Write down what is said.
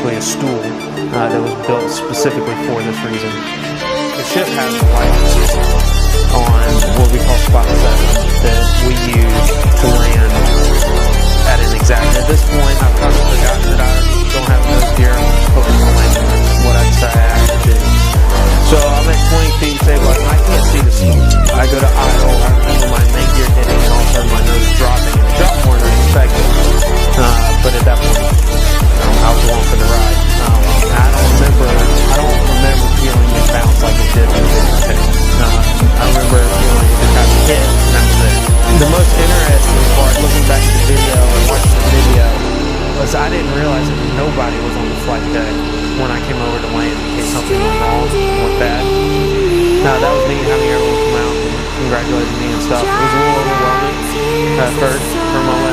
basically a stool that was built specifically for this reason. The ship has lights on what we call spot 7 that we use to land at an exact. At this point, I've kind of forgotten that I don't have nose gear. I'm focused on landing. That's what I'd say I have to do. So I'm at 20 feet, stabilizing. I can't see the smoke. I go to idle. I remember my main gear hitting, and all of a sudden my nose dropping, and it dropped more than I expected. But at that point, I was along for the ride. I don't remember feeling it bounce like it did when it hit. I remember feeling it kind of hit, and that was it. The most interesting part, looking back at the video and watching the video, was I didn't realize that nobody was on the flight deck when I came over to land in case something went wrong, went bad. That was me having everyone come out and congratulating me and stuff. It was a little overwhelming at first for a moment.